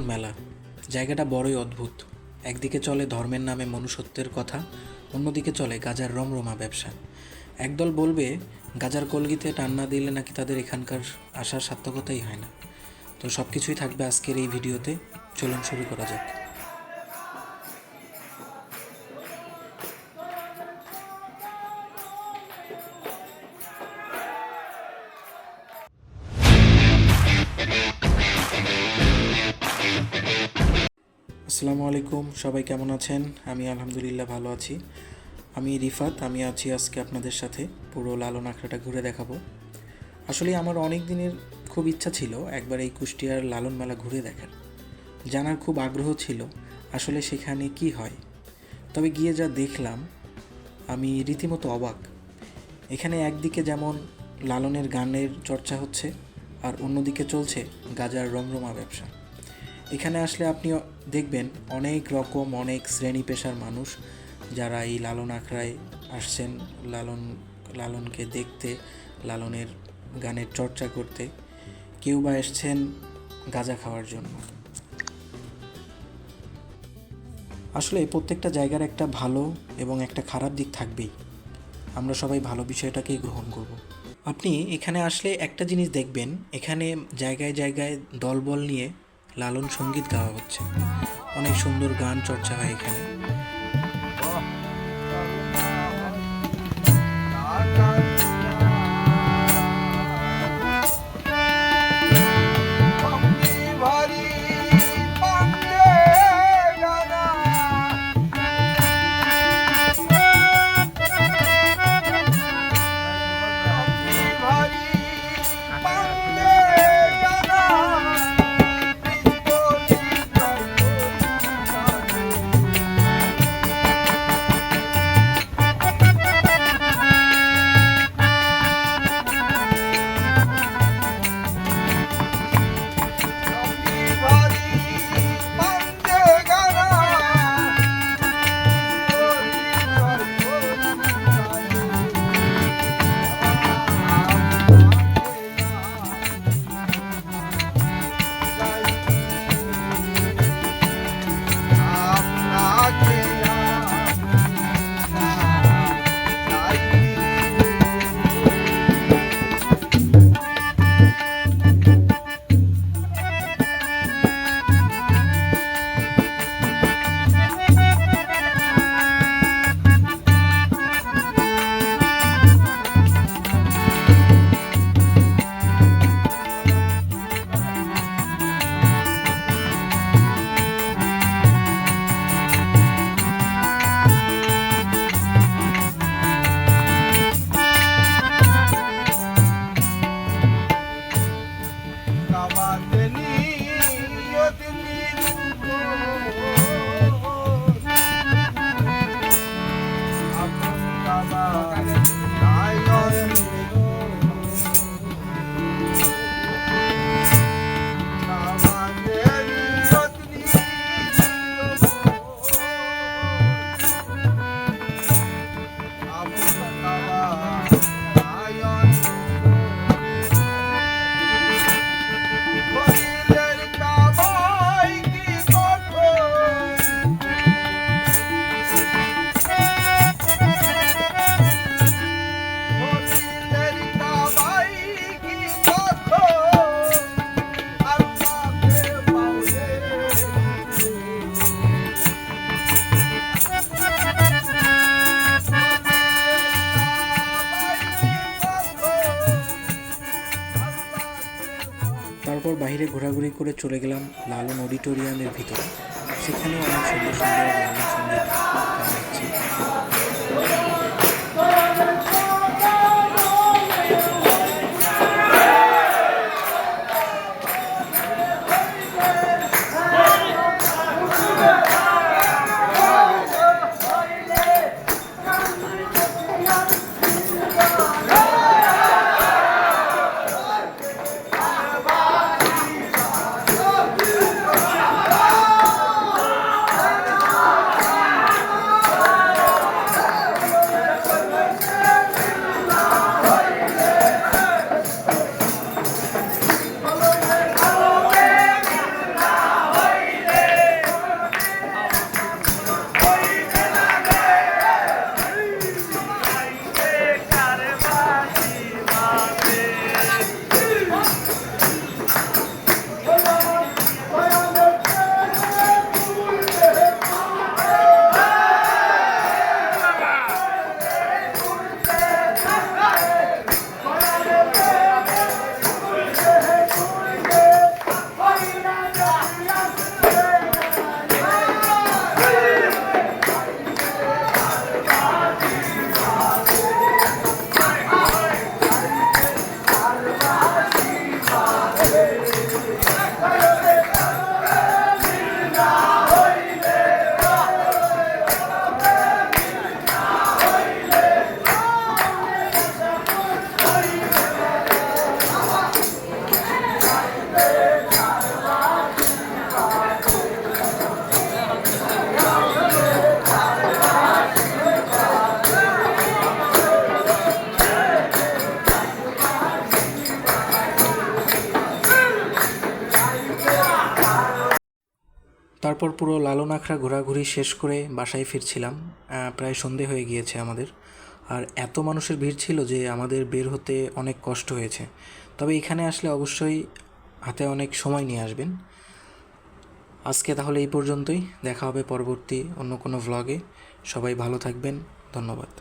মেলা। জায়গাটা বড়ই অদ্ভুত। একদিকে চলে ধর্মের নামে মনুষ্যত্বের কথা, অন্যদিকে চলে গাজার রমরমা ব্যবসা। একদল বলবে গাজার কলগিতে টান না দিলে নাকি তাদের এখানকার আসার সার্থকতাই হয় না। তো সব কিছুই থাকবে আজকের এই ভিডিওতে। চলুন শুরু করা যাক। আসসালামু আলাইকুম, সবাই কেমন আছেন? আমি আলহামদুলিল্লাহ ভালো আছি। আমি রিফাত, আমি আছি আজকে আপনাদের সাথে। পুরো লালন আখড়াটা ঘুরে দেখাবো। আসলে আমার অনেক দিনের খুব ইচ্ছা ছিল একবার এই কুষ্টিয়ার লালন মেলা ঘুরে দেখার, জানার খুব আগ্রহ ছিল আসলে সেখানে কি হয়। তবে গিয়ে যা দেখলাম আমি রীতিমতো অবাক। এখানে একদিকে যেমন লালনের গানের চর্চা হচ্ছে, আর অন্যদিকে চলছে গাজার রমরমা ব্যবসা। এখানে আসলে আপনি দেখবেন অনেক শ্রেণী পেশার মানুষ যারা এই লালন আখড়ায় আসছেন লালনকে দেখতে, লালনের গানের চর্চা করতে। কেউ বা এসছেন গাঁজা খাওয়ার জন্য। আসলে প্রত্যেকটা জায়গার একটা ভালো এবং একটা খারাপ দিক থাকবেই। আমরা সবাই ভালো বিষয়টাকেই গ্রহণ করব। আপনি এখানে আসলে একটা জিনিস দেখবেন, এখানে জায়গায় জায়গায় দলবল নিয়ে লালন সঙ্গীত গাওয়া হচ্ছে। অনেক সুন্দর গান চর্চা হয় এখানে। তারপর বাইরে ঘোরাঘুরি করে চলে গেলাম লালন অডিটোরিয়ামের ভিতরে। সেখানে অনেক সুন্দর সুন্দর লালন সঙ্গীত গাওয়া হচ্ছে। তারপর পুরো লালন আখড়া ঘোরাঘুরি শেষ করে বাসায় ফিরছিলাম। প্রায় সন্ধে হয়ে গিয়েছে আমাদের। আর এত মানুষের ভিড় ছিল যে আমাদের বের হতে অনেক কষ্ট হয়েছে। তবে এখানে আসলে অবশ্যই হাতে অনেক সময় নিয়ে আসবেন। আজকে তাহলে এই পর্যন্তই, দেখা হবে পরবর্তী অন্য কোনো ভ্লগে। সবাই ভালো থাকবেন, ধন্যবাদ।